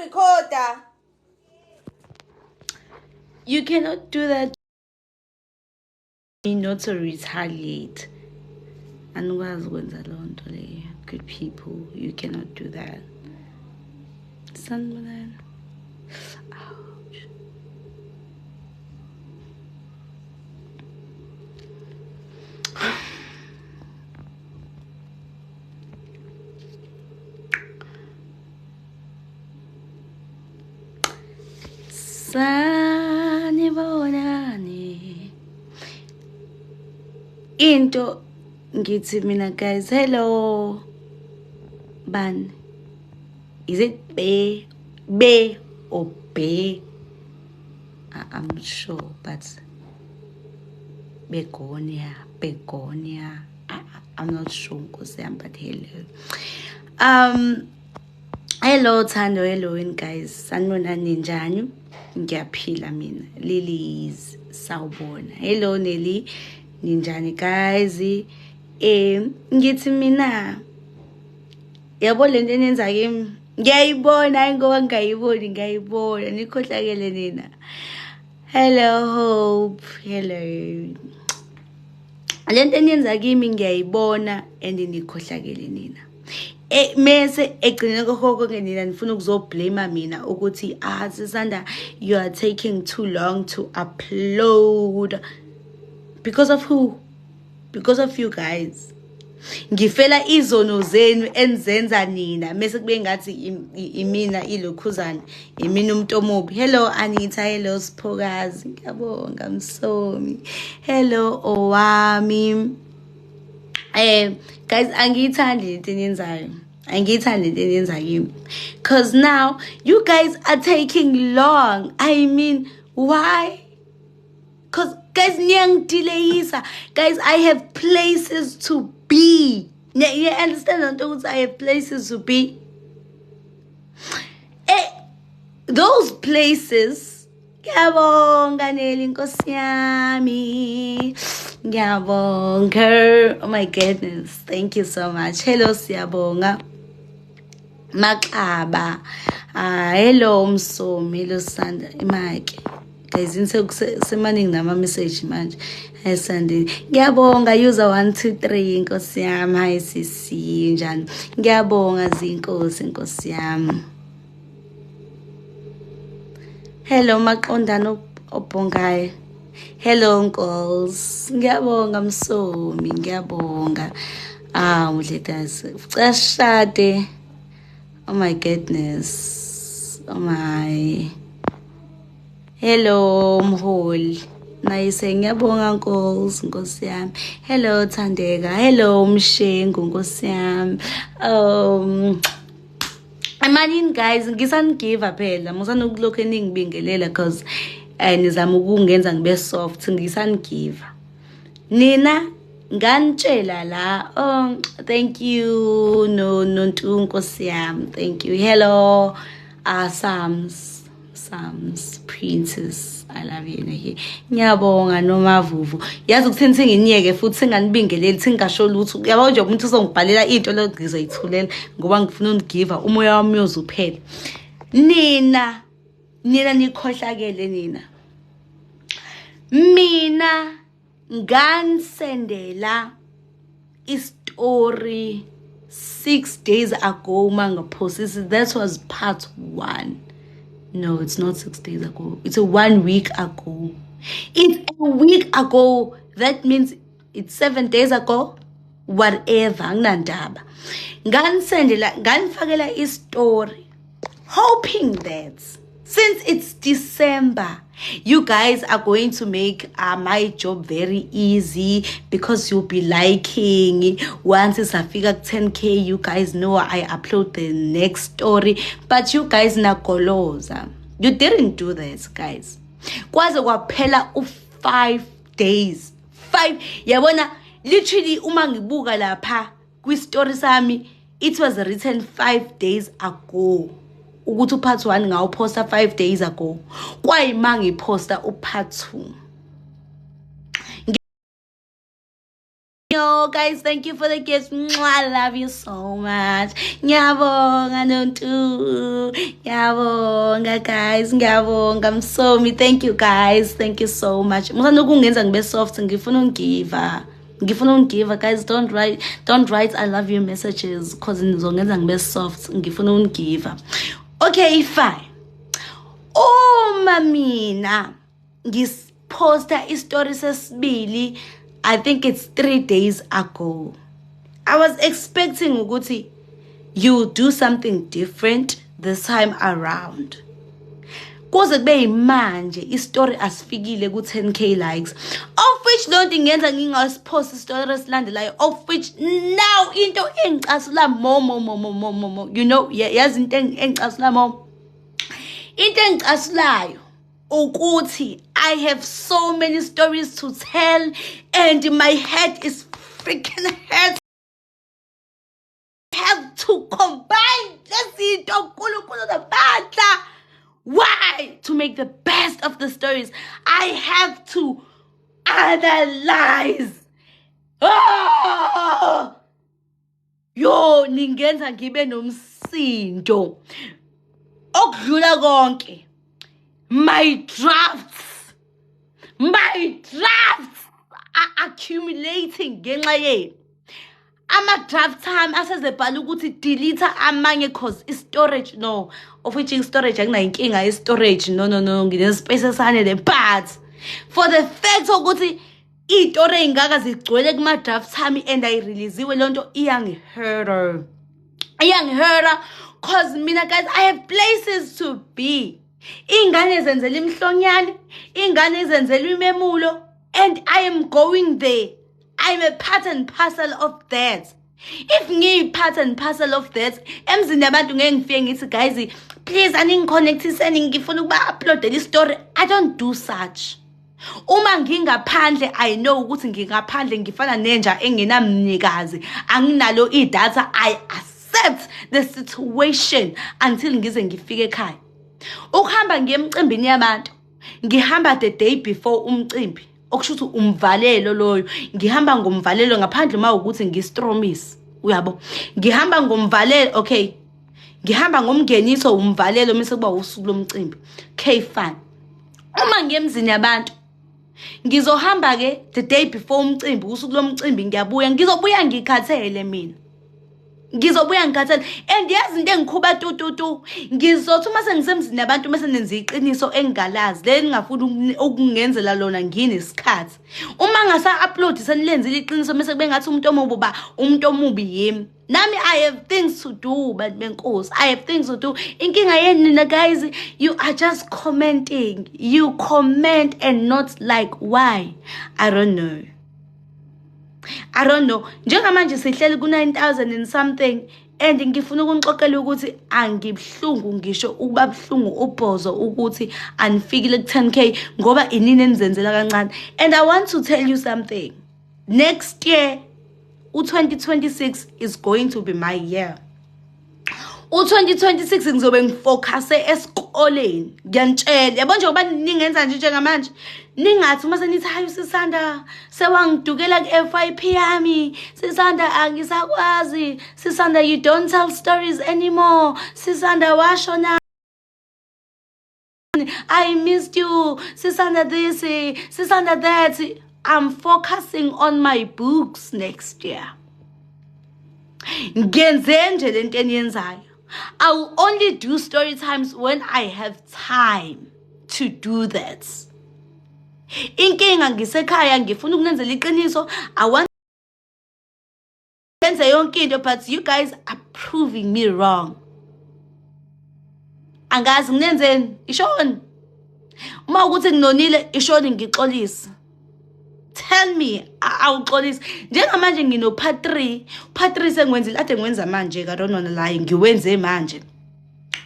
recorder. You cannot do that. Not to retaliate. And was good people, you cannot do that. Ouch. Sanibonani. Into ngithi mina guys, hello. Ban. Is it B or B? I'm not sure, but begonia. I'm not sure because but hello. Hello Thando, hello guys. Sanibonani njani? Ngiyaphila mina. Lily is sawubona. Hello Nelly. Ninjani guys? Ngithi mina. Yabo lento enenza kimi. Ngiyayibona ngoba ngiyayibona. Nikhohlakele nina. Hello Hope. Hello. Lento enenza kimi ngiyayibona and nikhohlakele nina. Mese egcina kokho ngenina nifuna ukuzoblame mina ukuthi Sisanda, you are taking too long to upload. Because of who? Because of you guys. Ngifela izono zenu enzenza nina mase kube ngathi imina ilokhuzana imina umuntu omubi. Hello Anita, hello Siphokazi, ngiyabonga Msomi. Hello Owami. Guys, angiyithandi into eniyenzayo. Angiyithandi into eniyenza kimi. Cause now you guys are taking long. I mean, why? Cause guys, niyangidelayisa. Guys, I have places to be. You understand? I have places to be. Those places. Ngiyabonga Nelly Nkosi yami. Ngiyabonga. Oh my goodness. Thank you so much. Hello Siyabonga. Makaba. Hello Msomi. Hello Sandra. Imake. Guys, semaningi nama message manje. Hi Sandy. Ngiyabonga user 123 Nkosi yami. Hi Sisi njani. Ngiyabonga zinkosi Nkosi yami. Hello Maqondano Obongayo. Hello uncles. Ngiyabonga Msomi, ngiyabonga. Mhletazi. Ucashade. Oh my goodness. Oh my. Hello Mholi. Nayise ngiyabonga uncles Nkosi yami. Hello Thandeka. Hello Mshengu Nkosi yami. Imagine guys, ngisanigive phela musanokulokho eningibingelela cause nizama ukungenza ngibe soft ngisanigive. Nina nganitshela la, thank you Nontu Nkosi yami. Thank you. Hello Sams Princess. I love you here. Ngiyabonga noMavuvu. Yazi ukuthini singiyeke futhi singanibingeleli singasho lutho. Yabo nje umuntu uzongibhalela into lo ngizoyithulela ngoba ngifuna unigive umoya wami uyozuphela. Nina nikhohlakele nina. Mina ngansendela istory 6 days ago manga post. That was part 1. No, it's not 6 days ago. It's 1 week ago. It's a week ago. That means it's 7 days ago. Whatever. Nandaba. Nganifakela istory. Hoping that since it's December, you guys are going to make my job very easy because you'll be liking. Once it's a figure 10K, you guys know I upload the next story. But you guys nakoloza. You didn't do this, guys. Kwaze kwaphela 5 days. 5. Yabona, literally uma ngibuka lapha kwi-story sami, it was written 5 days ago. Ukuthi part 1 ngawuposta 5 days ago. Kwayima ngiposta part 2. know, guys. Thank you for the gifts. I love you so much. Ngiyabonga nontu. Ngiyabonga, guys. Ngiyabonga. I'm so me. Thank you, guys. Thank you so much. Musanda kungenza ngibe soft. Ngifuna ungiva. Ngifuna ungiva, guys. Don't write I love you messages because nizongenza ngibe soft. Ngifuna ungiva. Okay, fine. Mina ngisposta istory sesibili. I think it's 3 days ago. I was expecting ukuthi you do something different this time around. Kuze kube manje istory asifikile ku 10k likes, of which don't ingenza ngingaspost istory esilandelayo, of which now into engicasula mo, you know, yazi into engicasula mo, into engicasulayo ukuthi I have so many stories to tell and my head is freaking hurt. I have to combine lezinto nkulunkulu namandla. Why? To make the best of the stories, I have to analyze. Yo, ningenza ngibe nomsindo. Okudlula konke. My drafts are accumulating ngenxa yenu. Ama-draft time asezebhala ukuthi delete amanye cause storage, no, of which storage akunayinkinga storage, no, ngine-space esanele, but for the fact ukuthi iy'tori ey'ngaka zigcwele kuma-draft time and ayireleasiwe leyo nto iyangihurta cause mina, guys, I have places to be. Iy'ngane zenzela imhlonyane, iy'ngane zenzela imemulo, and I am going there. I'm a part and parcel of that. If ngiyi-part and parcel of that, emzini abantu ngeke ngifike ngithi, guys, please aningiconnectiseni ngifuna ukuba-uploadela istory. I don't do such. Uma ngingaphandle, I know ukuthi ngingaphandle ngifana nenja engenamnikazi, anginalo idatha. I accept the situation until ngize ngifike ekhaya. Ukuhamba ngiye emcimbini yabantu, ngihamba the day before umcimbi, okusho ukuthi umvalelo loyo. Ngihamba ngomvalelo ngaphandle uma ukuthi ngistromisi, uyabo. Ngihamba ngomvalelo, okay. Ngihamba ngomngeniso umvalelo mase kuba usuku lomcimbi. Okay, fine. Uma ngiyemzini yabantu, ngizohamba ke the day before umcimbi, usuku lomcimbi ngizobuya ngikhathele mina. Ngizobuya ngikhathele, and yazi into engikhuba tututu, ngizothi uma sengisemzini nabantu mase nenza iqiniso engalazi le ngingafuni ukungenzela lona nginesikhathi. Uma ngasa-upload senilenzile iqiniso mase kube ngathi umuntu omubi yimi. Nami I have things to do, but benkosi, I have things to do. Inkinga yenu, guys, you are just commenting. You comment and not like, why? I don't know. Njengamanje sihleli ku 9,000 and something, and ngifuna ukunixoxela ukuthi angibhlungu ngisho ukuba bhlungu ubhozo ukuthi anifikile ku 10k ngoba inini enizenzela kancane. And I want to tell you something. Next year, u-2026 is going to be my year. U-2026 ngizobe ngifocuse esikoleni. Ngiyanitshela, yabo njengoba ningenza nje njengamanje, ningathi uma senithi hayi Sisanda sewangidukela ku-FYP yami, Sisanda angisakwazi, Sisanda you don't tell stories anymore, Sisanda washo na, I missed you, Sisanda this, Sisanda that. I'm focusing on my books next year. Ngenze nje lento eniyenzayo. I will only do story times when I have time to do that. Inkinga ngisekhaya ngifuna ukunenzela iqiniso. I want to yenze yonke into, but you guys are proving me wrong. Angazi nginenzeni ishoni. Uma ukuthi nginonile ishoni ngixolisa. Tell me, awuxolisa. Njengamanje ngino part 3. Part 3 sengwenzile ade ngwenza manje ka don't wanna lie, ngiwenze manje.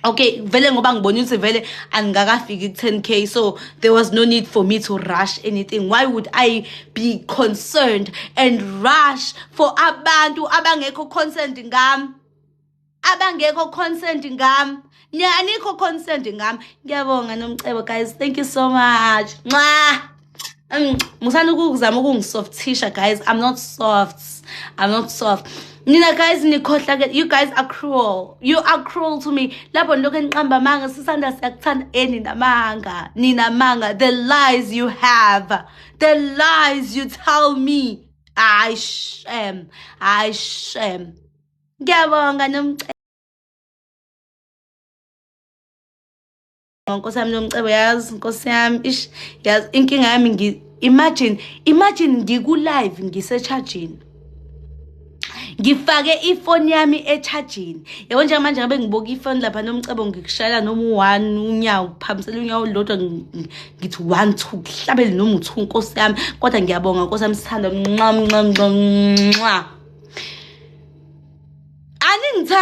Okay, vele ngoba ngibona ukuthi vele angakafiki ku 10k, so there was no need for me to rush anything. Why would I be concerned and rush for abantu abangekho concerned ngami? Abangekho concerned ngami. Anikho concerned ngami. Ngiyabonga Nomcebo, guys. Thank you so much. Mwah. Musana ukuzama ukungisoftisha, guys. I'm not soft. Nina guys nikhohla ke, you guys are cruel. You are cruel to me. Lapho lokho enqamba manga sisanda siyakuthanda nina manga. The lies you have, the lies you tell me. I shame. Ngiyabonga Nkosi yami nomcebo, yazi Nkosi yami, yazi inkinga yami imagine ngiku live ngisecharging. Ngifake ifoni yami echarging. Yabo nje manje ngabe ngiboka ifoni lapha nomcebo ngikushayela noma u1 unyawo kuphamisela unyawo lodwa ngithi 1 2 kuhlabele noma u2 Nkosi yami. Kodwa ngiyabonga Nkosi yami sithanda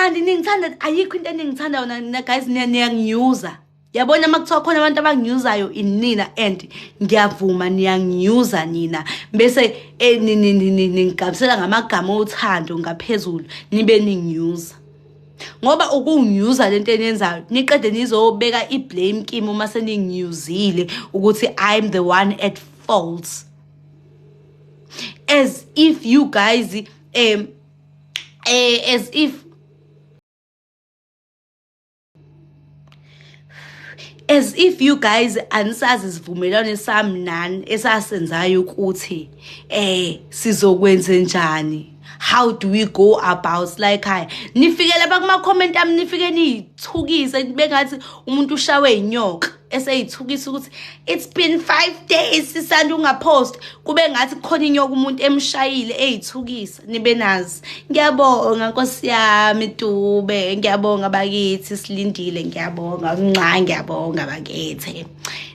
ningithanda ayikho into eningithanda yona guys, niyangiuza. Yabona makuthiwa khona abantu abangiuzayo inina and ngiyavuma niyangiuza nina bese ningigabisela ngamagama othando ngaphezulu nibe ningiuza ngoba ukungiuza lento eniyenzayo niqede nizobeka iblame kimi uma seningiuzile ukuthi I'm the one at fault, as if you guys as if you guys anisazi isivumelwano sami nani esasenzayo ukuthi sizokwenza njani. How do we go about like nifike lapha kuma comment ami nifike nithukise bengathi umuntu ushawe inyoka eseyithukisa ukuthi it's been 5 days sisanda ungapost kube ngathi khona inyoka umuntu emshayile eyithukisa nibe nazi. Ngiyabonga Nkosi yami Dube, ngiyabonga bakithi silindile, ngiyabonga bakithi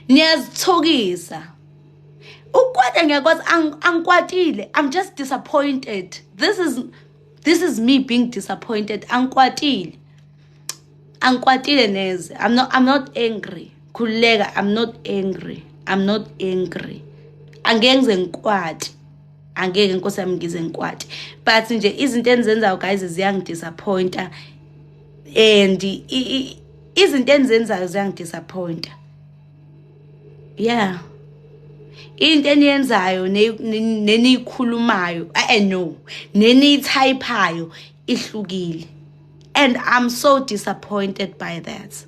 niyazithukisa. Ukwata ngiyakwazi angikwatile. I'm just disappointed. This is me being disappointed. Angikwatile neze. I'm not angry. Khuleka, I'm not angry. Angeke ngize ngikwati. Angeke Nkosi yami ngize ngikwati. But nje izinto enzenzayo guys ziyangidisappointa and izinto enzenzayo ziyangidisappointa. Yeah. Into eniyenzayo nenikhulumayo no nenithayiphayo ihlukile, and I'm so disappointed by that.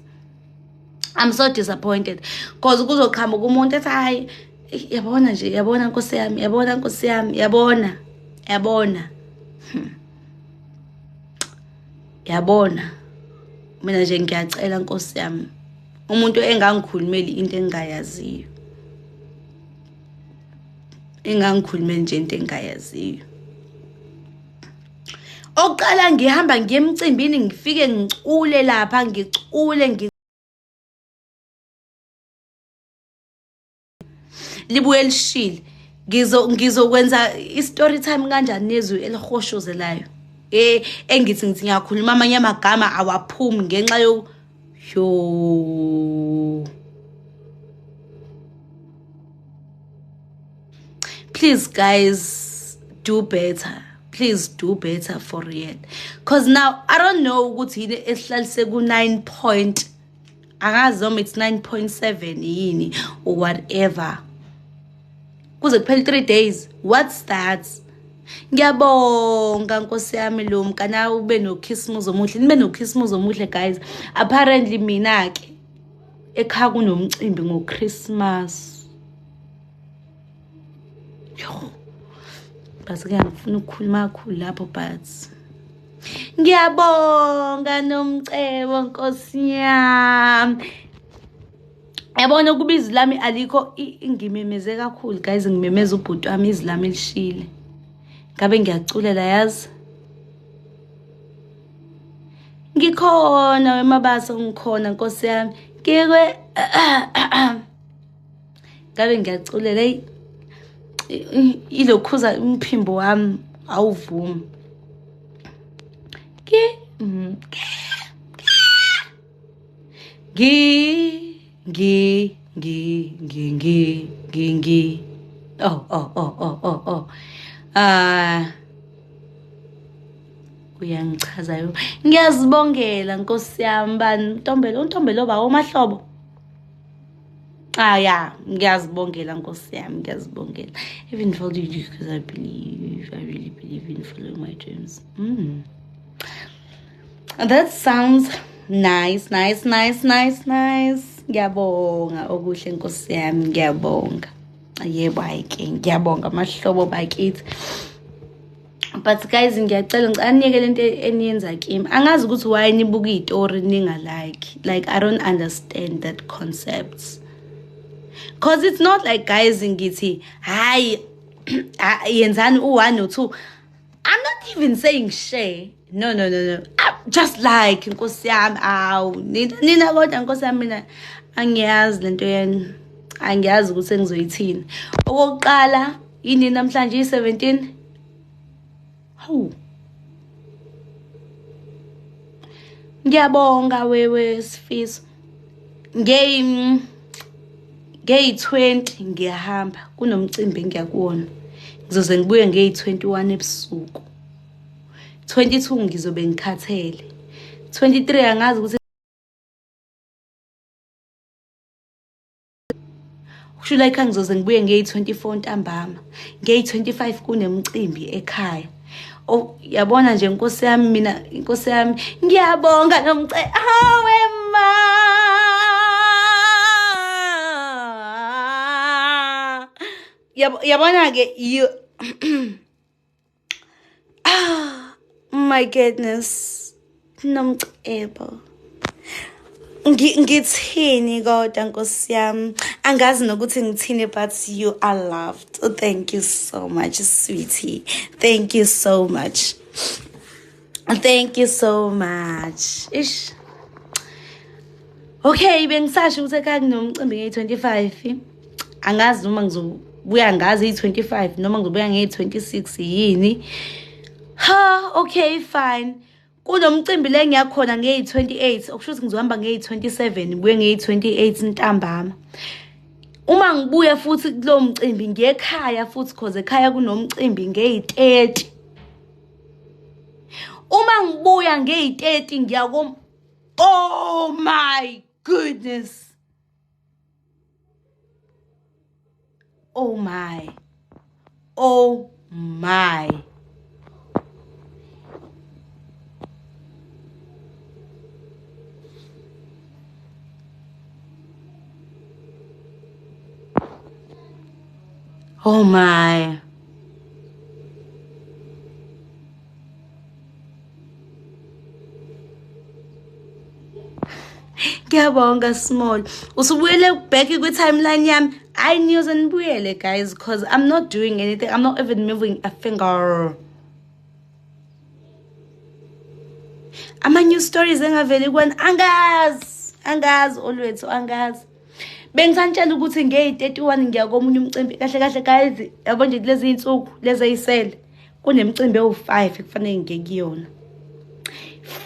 I'm so disappointed because kuzoqhamuka umuntu ethi hayi yabona nje, yabona Nkosi yami, yabona Nkosi yami, yabona mina nje ngiyacela Nkosi yami umuntu engangikhulumeli into engayaziyo, engangikhulumeli nje into engayaziyo. Oqala ngihamba ngiyemcimbini ngifike ngicule lapha ngicule libuye lishile ngizokwenza i-story time kanjani nezwi elihoshozelayo engithi ngiyakhuluma amanye amagama awaphumi ngenxa yo please guys do better. Please do better for real. Cause now I don't know ukuthi yini esihlalise ku 9 point. Angazi noma it's 9.7 yini or whatever. Kuze kuphela 3 days. What's that? Ngiyabonga Nkosi yami lo mkana ube no Christmas omuhle. Nibe no Christmas omuhle guys. Apparently mina ke ekhaya kunomcimbi ngo Christmas. Base ke ngifuna ukukhuluma kakhulu lapho but ngiyabonga nomcebo Nkosi yami. Yabona ukuba izwi lami alikho ngimemeze kakhulu guys, ngimemeza ubhuti wami izwi lami lishile. Ngabe ngiyaculela yazi. Ngikhona wemabaso ngikhona Nkosi yami. Ngikwe ngabe ngiyaculela ilokhuza umphimbo wami awuvumi. Uyangichazayo. Ngiyazibongela Nkosi yami bani Ntombelo ba umahlobo. Yeah, ngiyazibongela Nkosi yami, ngiyazibongela. I even followed you because I really believe in following my dreams. That sounds nice. Ngiyabonga okuhle Nkosi yami, ngiyabonga. Yebo ayike, ngiyabonga mahlobo bakithi. But guys, ngiyacela ngicanike lento eniyenza kimi. Angazi ukuthi why nibuka izitori ninga like I don't understand that concept. Cause it's not like guys ngithi hayi yenzani u1 no2. I'm not even saying share. No. Just like Nkosi yami aw nina kodwa Nkosi yami mina angiyazi lento yeni. Angiyazi ukuthi ngizoyithini. Okokuqala yini namhlanje i17. Ngiyabonga wewe Sifiso. Ngeyi20 ngiyahamba kunomcimbi ngiyakuwona. Ngizoze ngibuye ngeyi21 ebusuku. 22 ngizobe ngikhathele. 23 angazi ukuthi kusho like ngizoze ngibuye ngeyi24 ntambama. Ngeyi25 kunemcimbi ekhaya. Oh yabona nje Nkosi yami mina Nkosi yami ngiyabonga wema yabona ke you my goodness nomcebo ngithini kodwa Nkosi yami angazi nokuthi ngithini but you are loved. Oh, thank you so much sweetie, thank you so much ish. Okay bengisasho ukuthi ekhaya kunomcimbi nge25 angazi noma ngizobuya ngazi i25 noma ngizobuya nge26 yini. Okay fine. Kunomcimbi le ngiyakhona ngeyi28 okusho ukuthi ngizohamba ngeyi27 ngibuye ngeyi28 ntambama. Uma ngibuya futhi kulo mcimbi ngiyekhaya futhi cause ekhaya kunomcimbi ngeyi30. Uma ngibuya ngeyi30 ngiyakom. Oh my goodness. Oh my. Oh my. Ngiyabonga small. Usubuyele back kwi-timeline yami. I knew nibuyele guys because I'm not doing anything. I'm not even moving a finger. Ama new stories engaveli kwen angazi always angazi. Bengisantshela ukuthi ngeyi31 ngiya komunye umcimbi kahle guys yabo nje lezi insuku lezi ayisele kunemicimbi ewu5 kufanele ngeke kuyona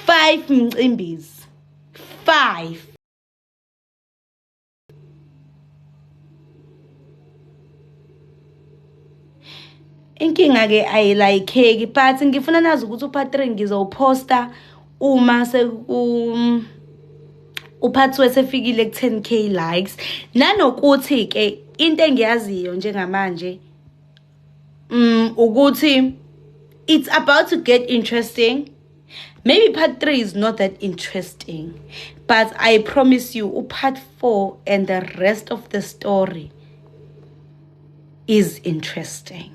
5 mcimbizi 5 inkinga ke ayilike but ngifuna nazi ukuthi uPatrick ngizowuposta uma uphathi wesefikile ku10k likes nanokuthi ke into engiyaziyo njengamanje ukuthi it's about to get interesting. Maybe part 3 is not that interesting, but I promise you part 4 and the rest of the story is interesting.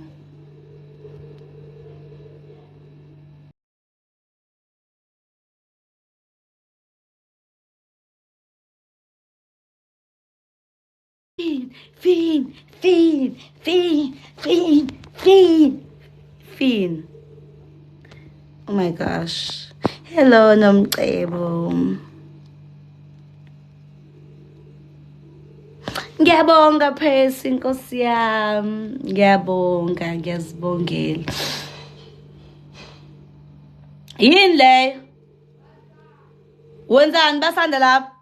Fin. Oh my gosh. Hello Nomcebo. Ngiyabonga phesi Nkosi yami. Ngiyabonga, ngiyazibongela. Yini le? Wenzani basanda lapha?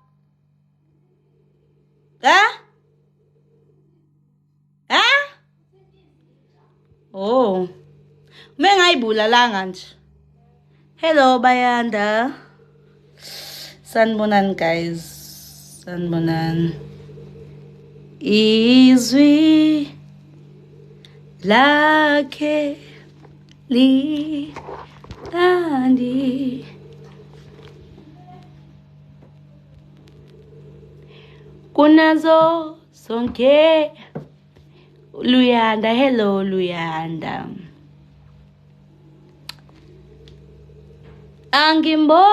Oh. Mengayibulalanga nje. Hello Bayanda. Sanibonani guys. Sanibonani. izwi lakhe limnandi. Kunazo zonke Luyanda, hello Luyanda. Angimbo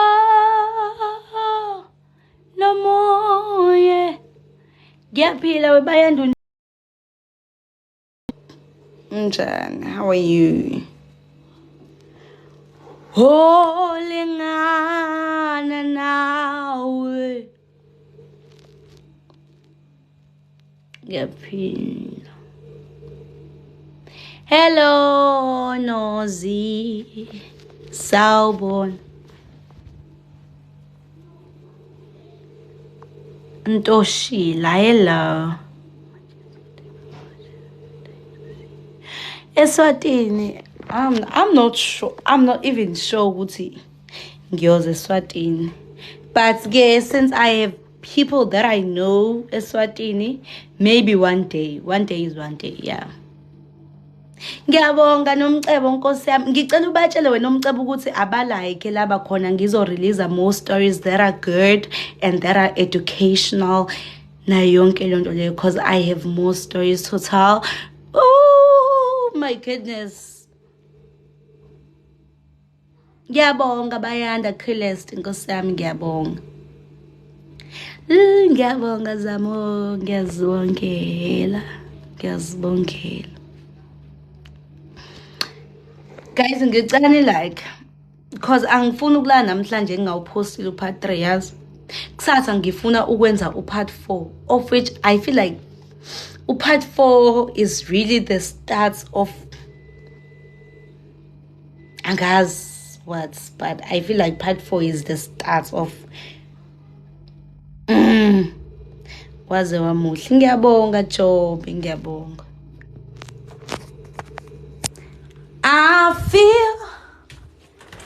nomoye ngiyaphila webayanduni. Njani, how are you? Olengana nawe ngiyaphila. Hello Nozi, sawubona. Ntoshila, hello. Eswatini, I'm not sure. I'm not even sure ukuthi ngiyoza Eswatini. But yes, since I have people that I know Eswatini, maybe one day. One day is one day, yeah. Ngiyabonga Nomcebo Nkosi yami. Ngicela ubatshele wena Nomcebo ukuthi abalike laba khona ngizo-release more stories that are good and that are educational nayo yonke lento leyo, because I have more stories to tell. Oh my goodness. Ngiyabonga Bayanda Celeste Nkosi yami, ngiyabonga. Ngiyabonga Zamo, ngiyazibongela. Ngiyazibongela. Guys, ngicane like because angifuna ukulala namhlanje ngingawupostile part 3 yazi. Kusasa ngifuna ukwenza part 4, of which I feel like part 4 is really the start of angazi what, but I feel like part 4 is the start of waze wamuhle. Ngiyabonga Job, ngiyabonga.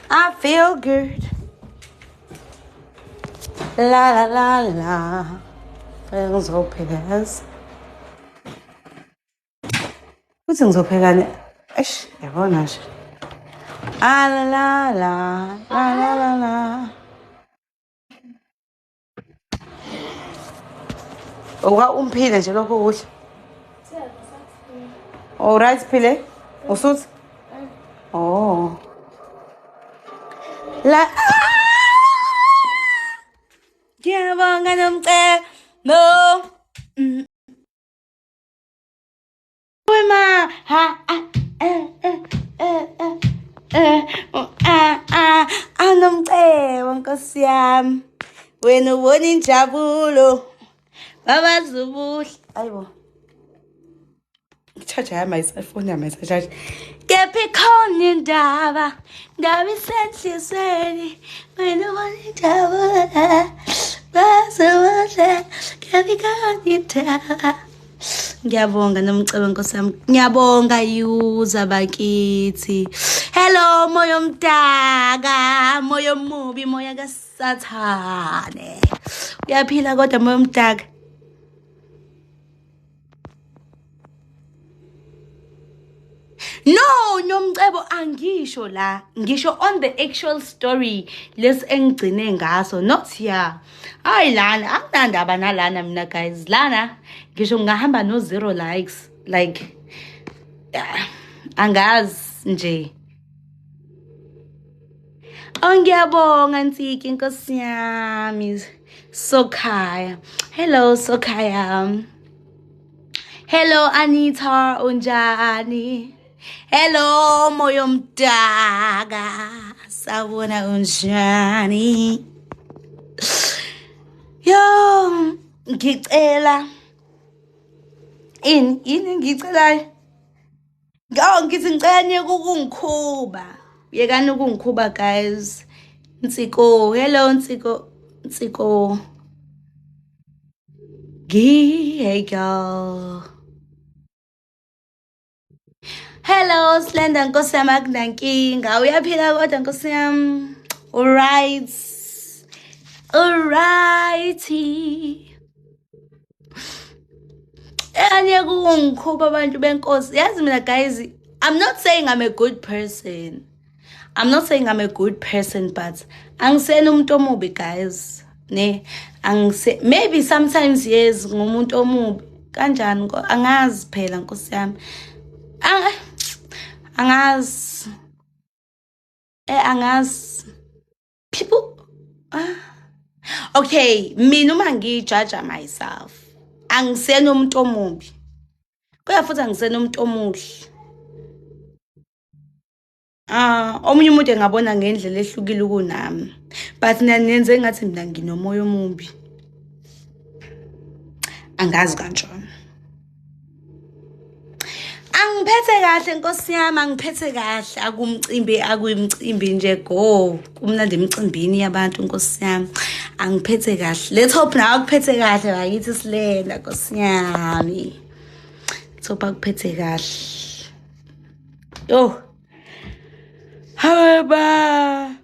I feel good. La la la la. Ngizopheka. Uthi ngizophekani? Eish, yabona nje. Ah la la la la la la la. Owa umphile nje lokho kuhle. All right, phile. Usuthi? Oh. La ngiyabonga Nomcebo. Wema ha Nomcebo Nkosi yami. Wena ubona injabulo. Baba Zubuhle. Ayibo. Ngicharge my cellphone yami isacharge. Kephi khona indaba isenhlizweni wena ubona injabulo. Bazubuhle kephi khona indaba. Ngiyabonga Nomcebo Nkosi yami. Ngiyabonga yuza bakithi. Hello moya omdaka, moya omubi, moya kaSathane. Uyaphila kodwa moya omdaka? No, Nomcebo angisho la. Ngisho on the actual story les engigcine ngaso, not here. Hayi lana, akunandaba nalana mina guys. Lana ngisho ngahamba no 0 likes. Like angazi nje. Ngiyabonga Nsiki Nkosi yami. Sokhaya. Hello Sokhaya. Hello Anita, unjani? Hello moya omdaka, sawubona unjani? Yo, ngicela ini ngicela. Ngithi ngicela niyeke ukungikhuba. Yekani ukungikhuba guys. Nsiko, hello Nsiko. Hey girl. Hello Slender Nkosi yami, akunankinga. Uyaphila kodwa Nkosi yami? Alright. Alrighty. Angeke ungikhuba abantu benkosi. Yazi mina guys, I'm not saying I'm a good person. I'm not saying I'm a good person, but angisena umuntu omubi guys. Ne, maybe sometimes yes ngumuntu omubi. Kanjani angazi phela Nkosi yami. Angazi. Angazi. People okay, mina uma ngijudge myself. Angisena umuntu omubi. Kodwa futhi angisena umuntu omuhle. Omunye umuntu engabona ngendlela ehlukile kunami. But nenze ngathi mina nginomoya omubi. Angazi kanjani. Angiphethe kahle Nkosi yami, angiphethe kahle akuyimcimbi nje go. Kumnandi emcimbini yabantu Nkosi yami. Angiphethe kahle. Let's hope nawe akuphethe kahle bakithi silenda Nkosi yami. Let's hope akuphethe kahle. Yo. However,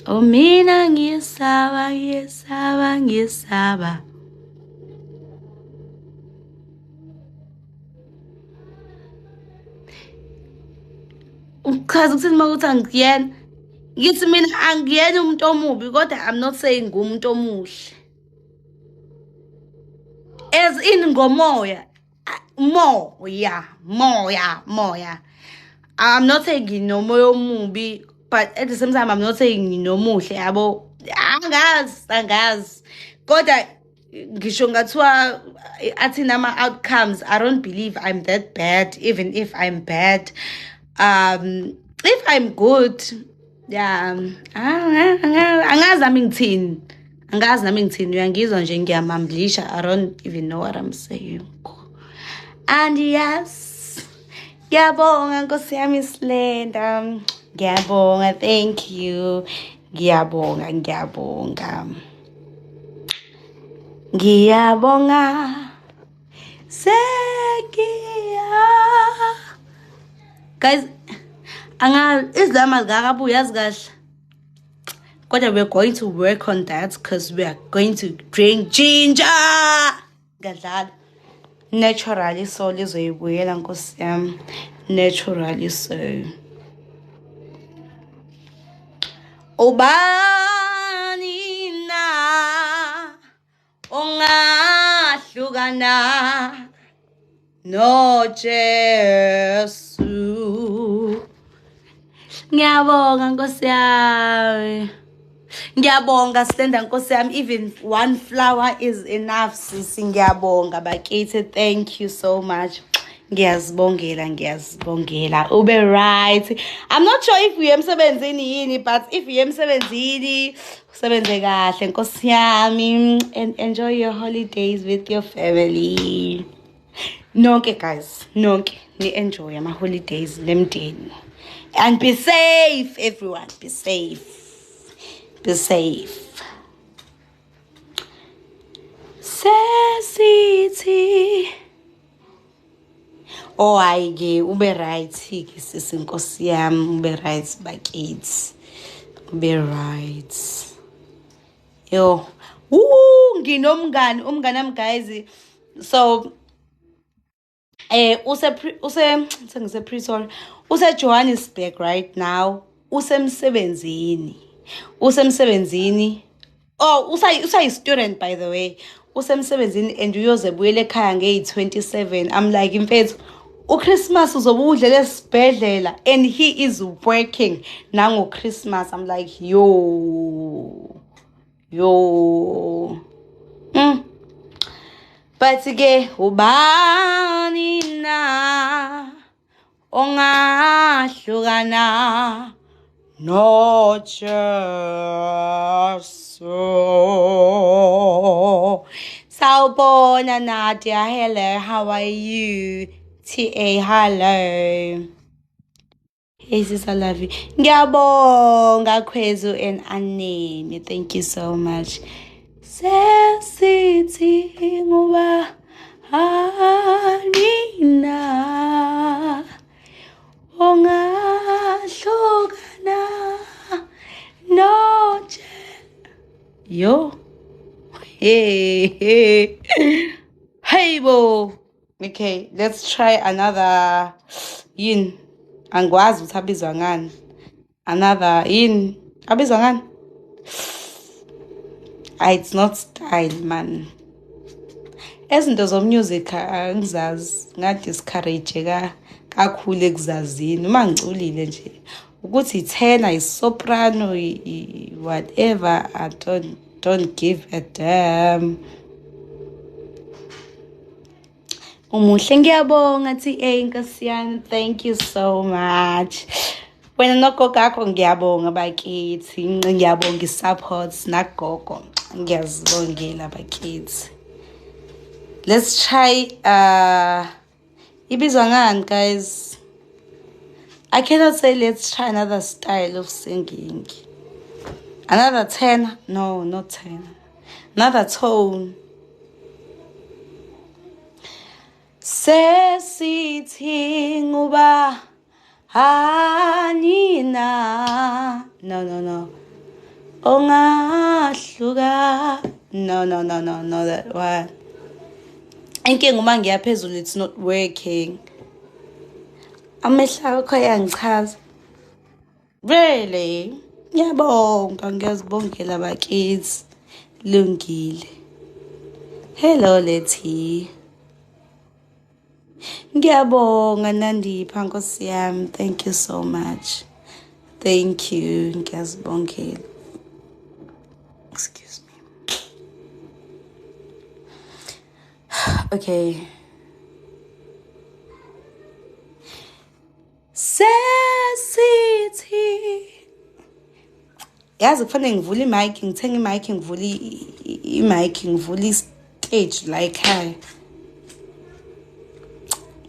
oh mina ngiyesaba. Ukhaza ukuthi makuthi angiyena, ngithi mina angiyena umuntu omubi kodwa I'm not saying ngumuntu omuhle. As in ngomoya, moya. I'm not saying nginomoya omubi, but at the same time I'm not saying nginomuhle yabo. Angazi. Kodwa ngisho ngathiwa athi nama outcomes, I don't believe I'm that bad, even if I'm bad. If I'm good, yeah, angazi nami ngithini, uyangizwa nje ngiyamamblisha. I don't even know what I'm saying. And yes, ngiyabonga Nkosi yami silenda. Ngiyabonga, thank you. Ngiyabonga. Guys, izama zikaKabu yazi kahle. Kodwa we're going to work on that because we are going to drink ginger. Gadlala. Naturally so lizoyibuyela Nkosi yami. Naturally so. Ubani na ongahlukana no Jesu. Ngiyabonga Nkosi yami. Ngiyabonga silenda Nkosi yami. Even one flower is enough sisi. Ngiyabonga bakithi. Thank you so much. Ngiyazibongela. Ube right. I'm not sure if uye emsebenzini yini, but if uye emsebenzini usebenze kahle Nkosi yami, and enjoy your holidays with your family. Nonke guys, nonke ni enjoy ama holidays nemndeni. And be safe everyone, be safe. Sesiti. Oh ayike ube right ke sisi Nkosi yami, ube right bakithi. Ube right. Yo. Nginomngani, umngani wami guys. So use Johannesburg right now. Usemsebenzini. Oh, usayi student by the way. Usemsebenzini and uyoze buyele ekhaya nge-27. I'm like mfethu uChristmas uzobudlela esibhedlela and he is working nango Christmas. I'm like yo. But ke ubani na ongahlukana no Jesu. Sawubona Nadia, hello, how are you? TA, hello. Hey sis, I love you. Ngiyabonga Khwezu and Anene, thank you so much. Sesithi ngoba anina ongahlukana no Yo Hey bo. Okay, let's try another yin. Angwazi ukuthi abizwa ngani. Another yin. Abizwa ngani? It's not style man. Ezinto zomusic angizazi ngadiscourage kakhulu ekuzazini uma ngiculile nje ukuthi i-tenor i-soprano whatever I don't give a damn. Umuhle ngiyabonga TA Nkosi yami, thank you so much. Wena nogogo akho ngiyabonga bakithi, ngiyabonga i-support nagogo. Ngiyazibongela bakithi. Let's try ibizwa ngani guys? I cannot say let's try another style of singing. Another tenor? No, not tenor. Another tone. Sesithi nguba hanina. No. Ongahluka. No, that one. Inkinga uma ngiyaphezulu it's not working. Amehla akho ayangichaza. Really? Ngiyazibongela bakids. Lungile. Hello Letty. Ngiyabonga Nandipha Nkosi yami. Thank you so much. Thank you. Ngiyazibongela. Excuse me. Okay. Sesithi. Yazi kufanele ngivule i-mic, ngithenga i-mic, ngivule i-mic, ngivule i-stage la ekhaya.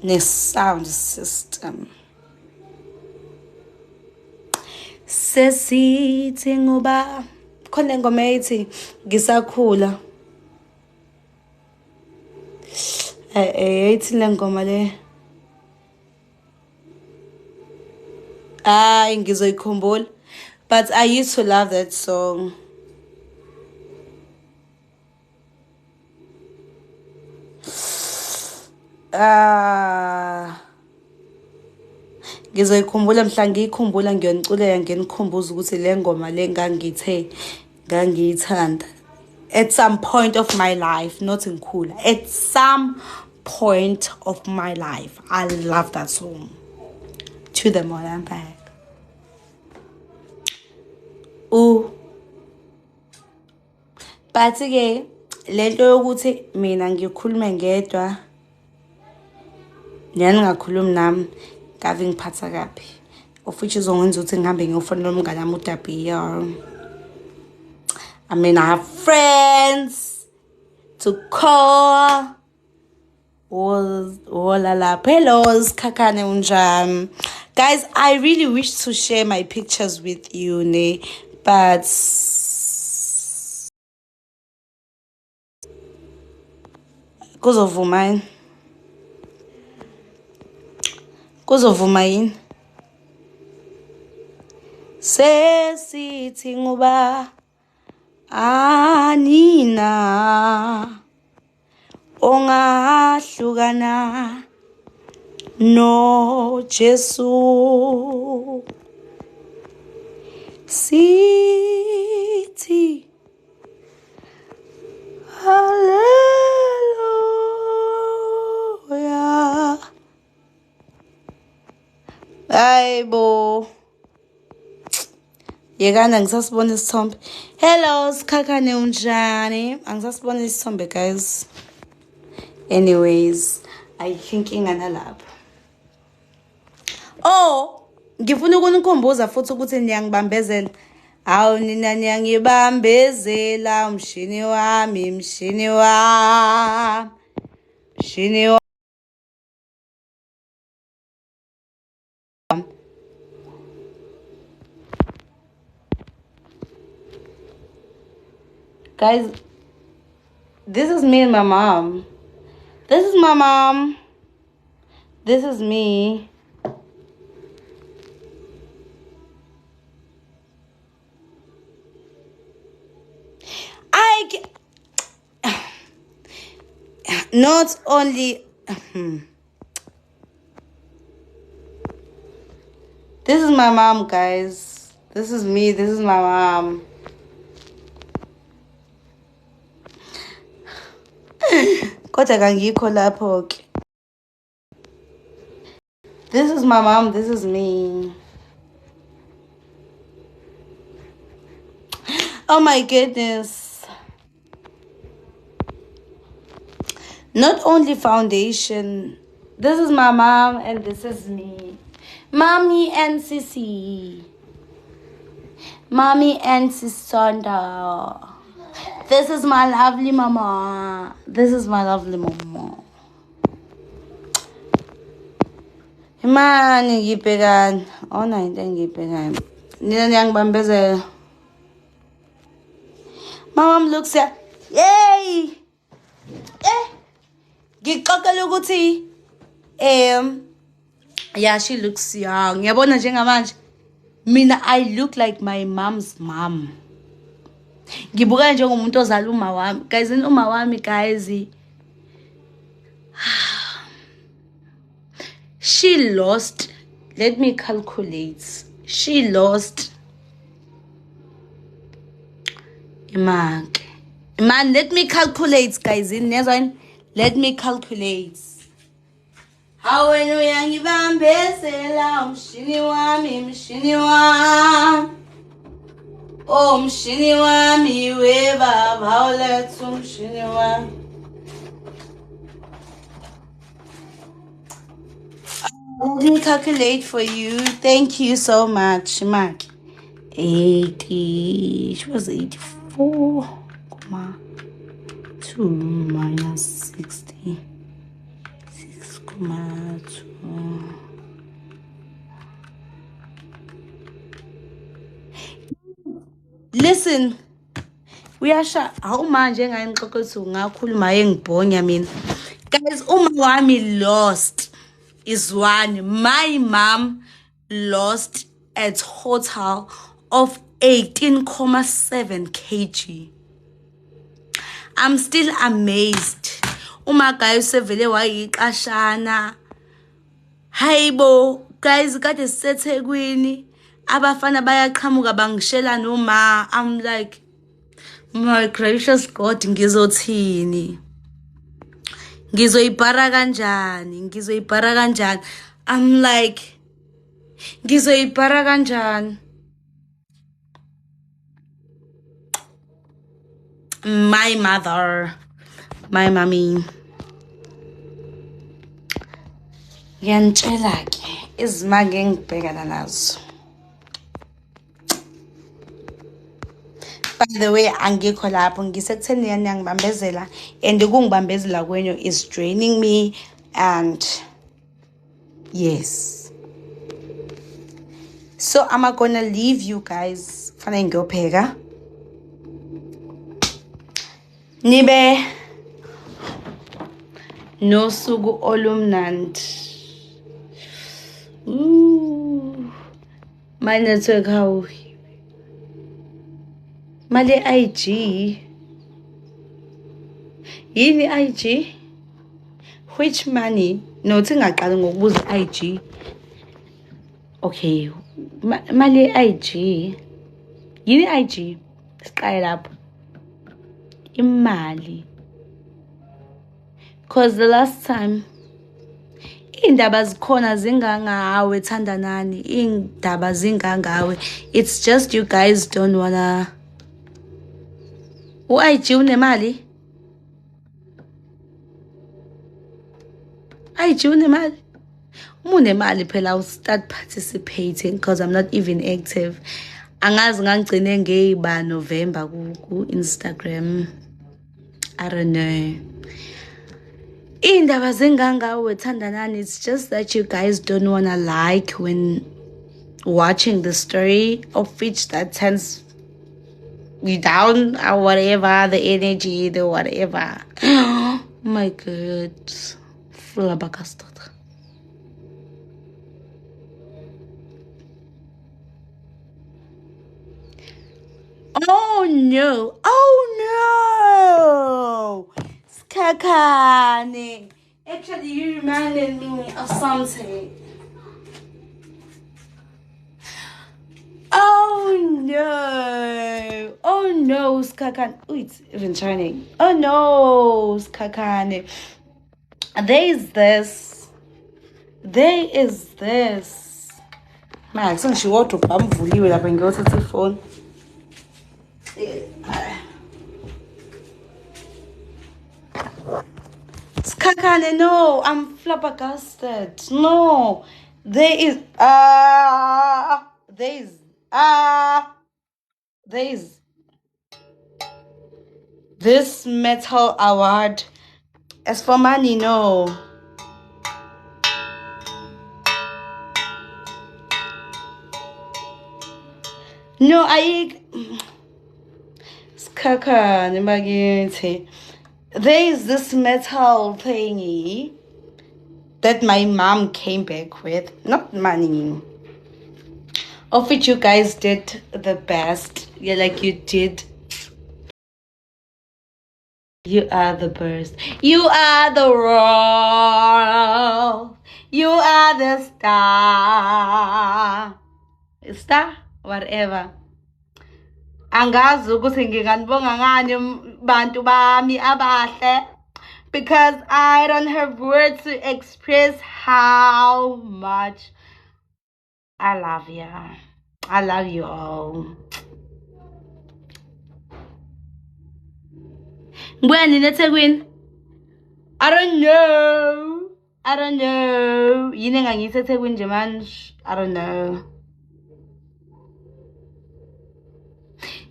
Ne-sound system. Sesithi ngoba khona ingoma ethi ngisakhula. Ethi le ngoma le. Ngizoyikhumbula. But I used to love that song. Ngizoyikhumbula mhla ngiyikhumbula ngiyoniculela ngenikhumbuza ukuthi le ngoma le ngangiyithanda. At some point of my life, not in Kula. At some point of my life, I love that song. To the moon and back. But ke lento yokuthi mina ngikhulume ngedwa ngingakhulumi nami ngave ngiphatha kabi. Of which izongenza ukuthi ngihambe ngiyofonela umngane wami uDabiyar. I mean, I have friends to call. Hello, Kakane unjani? Guys, I really wish to share my pictures with you, but kuzovuma yini? Sesithi nguba anina ongahlukana no Jesu sithi hallelujah. Aibo yekana ngisasibona isithombe. Hello Sikhakhane unjani? Angisasibona isithombe guys. Anyways, I think inganalapha. Ngifuna ukunikhumbuza futhi ukuthi niyangibambezela. Awu nina niyangibambezela umshini wami. Guys, this is me and my mom. This is my mom. This is me. Not only this is my mom, guys. This is me. This is my mom. Kodwa kangikho lapho ke. This is my mom. This is me. Oh my goodness. Not only foundation. This is my mom and this is me. Mommy and Sissy. Mommy and Sisonda. This is my lovely mama. This is my lovely mama. Imani ngibhekani. Ona into engibhekani. Nina ngiyangibambezela. My mom looks at, yay! Ngixoxela ukuthi yeah, she looks young. Yabona njengamanje. Mina I look like my mom's mom. Ngibuka njengomuntu ozala uma wami. Guys, uma wami guys. She lost, let me calculate. She lost Man, let me calculate, guys. In next one, let me calculate. How when we are given besela, mshini wami. Oh, mshini wami, weba, violet, mshini wami. Let me calculate for you. Thank you so much, Mark. 80. She was 84.2 minus 60. 6.2. Listen, we are sure. How manje ngayingxoxo ngakhuluma engibhonya mina. Guys, uma wami lost is one. My mom lost a total of 18.7 kg. I'm still amazed. Uma guys sevele wayiqashana. Hayibo, guys, kade siseThekwini. Abafana bayaqhamuka bangishela noma. I'm like, my gracious God, ngizothini? Ngizoyibhara kanjani? I'm like, ngizoyibhara kanjani? My mother, my mommy. Ngiyantshela ke izimanga engibhekana nazo. By the way, angikho lapho ngisekutheni ngiyangibambezela and ukungibambezela kwenyu is draining me and yes. So I'm gonna leave you guys. Fanele ngiyopheka. Nibe nosuku olumnandi. My network how? Male IG. Yini IG? Which money? No, singaqala ngokubuza IG. Okay. Male IG. Yini IG? Siqale lapho. Imali. Cause the last time indaba zikhona zingangawe thandanani, indaba zingangawe. It's just you guys don't wanna. IG unemali? IG unemali? Unemali phela I'll start participating because I'm not even active. Angazi ngangigcine ngeba November ku Instagram. I don't know. Indaba zingangawe thandanani, it's just that you guys don't wanna like when watching the story of which that turns you down or whatever, the energy, the whatever. Oh my God. Oh no. Skakane. Actually, you reminded me of something. Oh no! Oh no, Skakane. Oh, it's even shining. Oh no, Skakane. There is this. Max, she want to come fully with a go to the phone. Skakane, no, I'm flabbergasted. No, there is this metal award. As for money, no. No, Skakane, Maginte. There is this metal thingy that my mom came back with. Not money. Of which you guys did the best. Yeah, like you did. You are the best. You are the world. You are the star. Star? Whatever. Angazi ukuthi nginganibonga ngani bantu bami abahle, because I don't have words to express how much I love you. I love you all. When in eThekwini? I don't know. Yini ngangithi eThekwini nje manje? I don't know.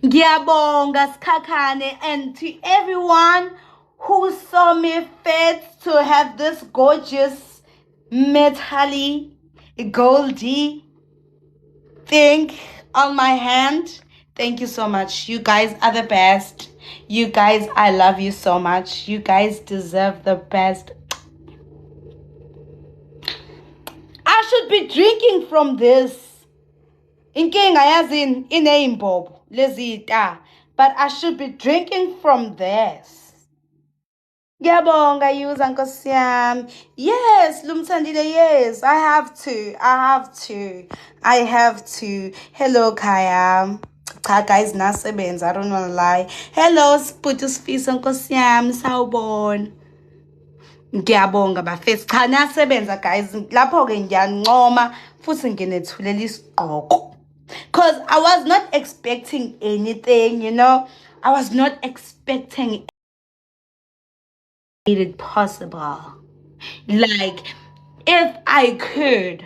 Ngiyabonga Skakane, and to everyone who saw me fit to have this gorgeous metally goldy thing on my hand. Thank you so much. You guys are the best. You guys, I love you so much. You guys deserve the best. I should be drinking from this. Inkinga yazi ineyimbobo lezita, but I should be drinking from this. Ngiyabonga yuza nkosi yami. Yes, Lumthandile, yes. I have to. Hello Kaya. Cha guys, nasebenza, I don't want to lie. Hello Siphuthi Sifiso nkosi yami, sawubona. Ngiyabonga bafethu. Cha nasebenza guys. Lapho ke ngiyancoma futhi nginethulela isiqhoko. Because I was not expecting anything, you know. I was not expecting it possible. Like, if I could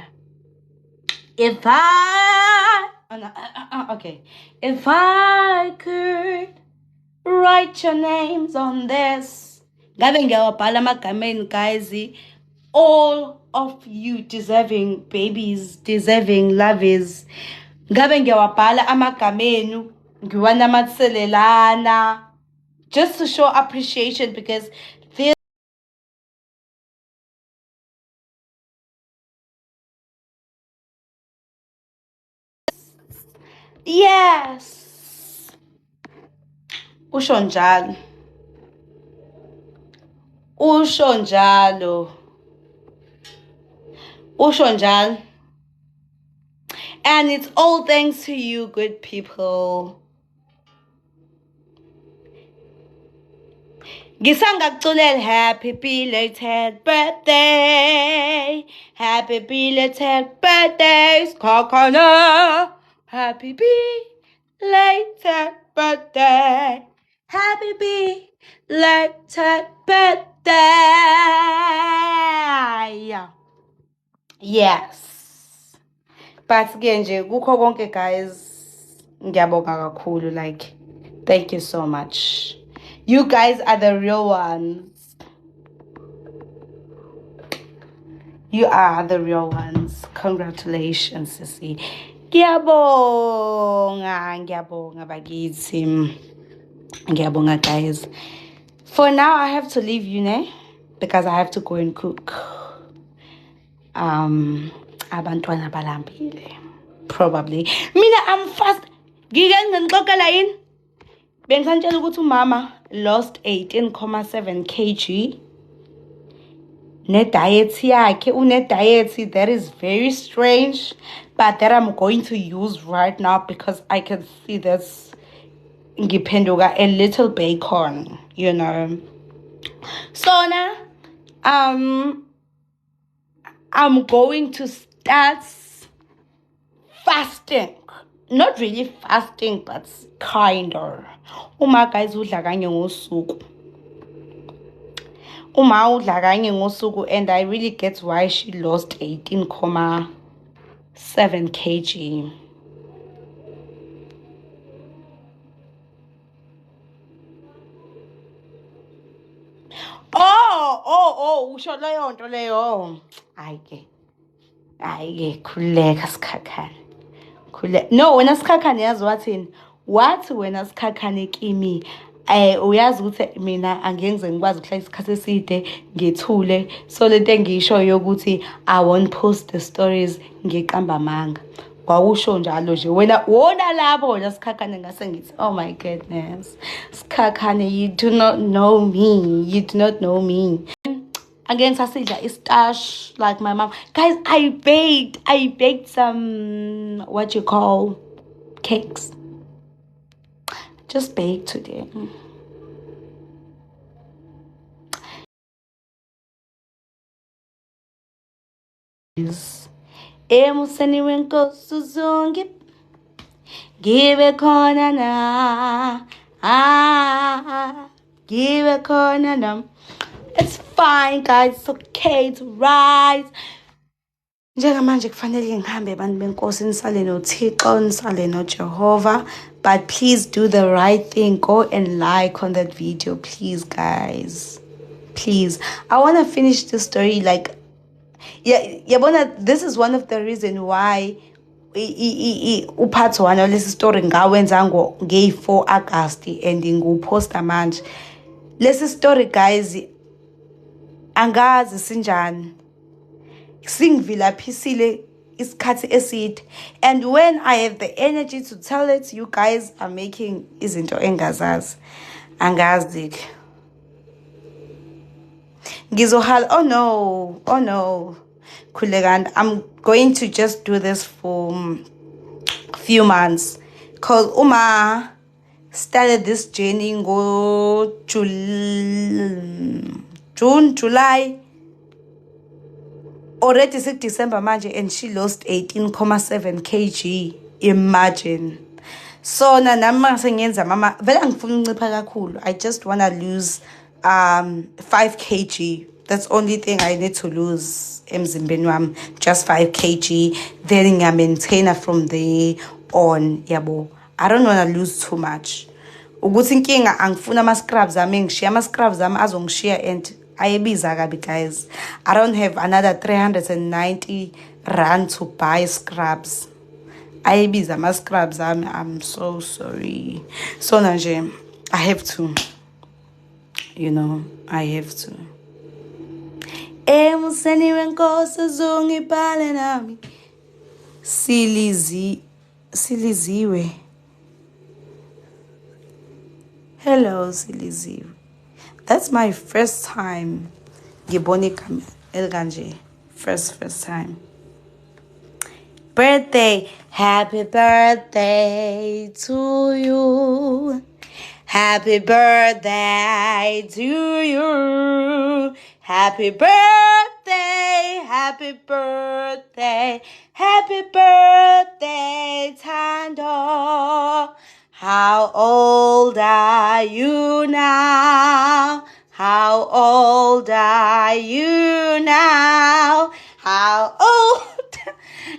write your names on this, guys, all of you deserving babies, deserving lovers. Ngabe ngiyawabhala amagamenu ngiwanamathelelana just to show appreciation, because this yes usho njalo. And it's all thanks to you, good people. Ngisanga kuculela happy belated birthday. Happy belated birthday, Skakane. Happy belated birthday. Happy belated birthday. Yes. But again, kukho konke guys, ngiyabonga kakhulu, like, thank you so much. You guys are the real ones. You are the real ones. Congratulations, sisi. Ngiyabonga bakithi. Ngiyabonga guys. For now, I have to leave you, ne? Because I have to go and cook. Abantwana balambile. Probably. Mina, I'm fast. Ngike ngixoxela yini? Bengisantshela ukuthi umama lost 18.7 kg. Ne-diet yakhe une-diet that is very strange, but that I'm going to use right now because I can see this ngiphenduka a little bacon, you know. So now I'm going to start fasting. Not really fasting, but kinda. Uma guys udla kanye ngosuku. Uma udla kanye ngosuku, and I really get why she lost 18.7 kg. Usho leyo nto leyo. Hayi ke khuleka sikhakhane. No, wena sikhakhane yazi wathi wena sikhakhane kimi uyazi ukuthi mina angenze ngikwazi ukuhlala isikhathi eside ngethule, so lento engishoyo ukuthi I won't post the stories ngeqamba manga. Kwawusho njalo nje wona lapho wena sikhakhane ngase ngithi oh my goodness sikhakhane, you do not know me. Again, sasidla istash like my mom. Guys, I baked some what you call cakes. Just baked today. Emuseni wenkosi uzongi give khona na give khona na. It's fine, guys. It's okay. It's right. Njengamanje kufanele ngihambe abantu benkosi nisale noThixo nisale noJehova, but please do the right thing. Go and like on that video, please, guys. Please. I want to finish the story like this is one of the reasons why upart 1 walesi story ngawenza nge-4 August and ngiwuposta manje. Lesi story, guys, angazi sinjani singivilaphisile isikhathi eside, and when I have the energy to tell it, you guys are making izinto engazazi angazi ngizohala. Oh no khulekani, I'm going to just do this for a few months because uma started this journey go June, July, already 6 December manje, and she lost 18.7 kg. Imagine. So nami sengenza mama vele angifuni uncipha kakhulu. I just want to lose 5 kg. That's only thing I need to lose emzimbeni wami, just 5 kg. Then I maintain from there on, yabo. I don't want to lose too much. Ukuthi inkinga angifuna ama-scrubs ami, ngishiya ama-scrubs ami azongishiya and ayebiza kabi, guys. I don't have another 390 rand to buy scrubs. Ayebiza ama-scrubs ami. I'm so sorry. So nanje I have to, you know, I have to. Emuseni wenkosi uzongibhale nami siliziwe. Hello, Siliziwe. That's my first time ngibona igama elikanje. First time. Birthday, happy birthday to you. Happy birthday to you. Happy birthday, happy birthday, happy birthday, Thando. How old are you now? How old are you now? How old are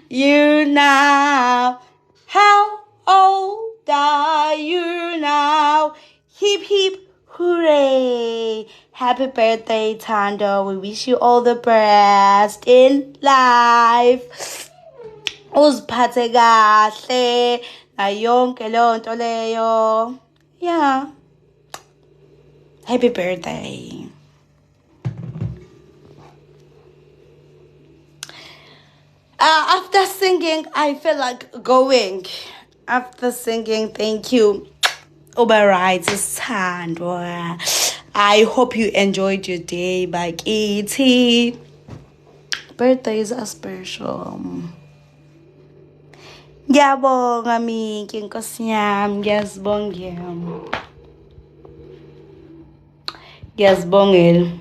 you now? How old are you now? Hip hip hooray! Happy birthday, Thando. We wish you all the best in life. Uziphathe kahle ayonke leyo nto leyo. Yeah. Happy birthday. After singing, I feel like going. After singing, thank you Right, Sandra. I hope you enjoyed your day, bakithi. Birthdays are special. Ngiyabonga Miki, Nkosi yami, ngiyazibongela. Ngiyazibongela.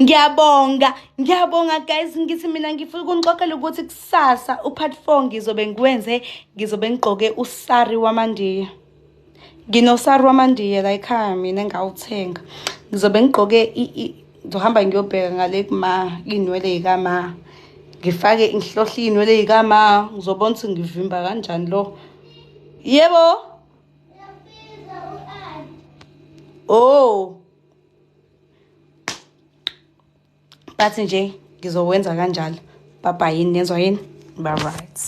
Ngiyabonga guys, ngithi mina ngifuna ukunixoxela ukuthi kusasa upart 4 ngizobe ngigqoke usari wamandiya. Nginosari wamandiya la ekhaya mina engawuthenga. Ngizobe ngigqoke ngizohamba ngiyobheka ngale kuma inwele yikama. Ngifake ngihlohla inwele yikama, ngizobona ukuthi ngivimba kanjani lo. Yebo. Oh. Bathi nje ngizowenza kanjalo. Bye bye yini, nenzwa yini? Bye right.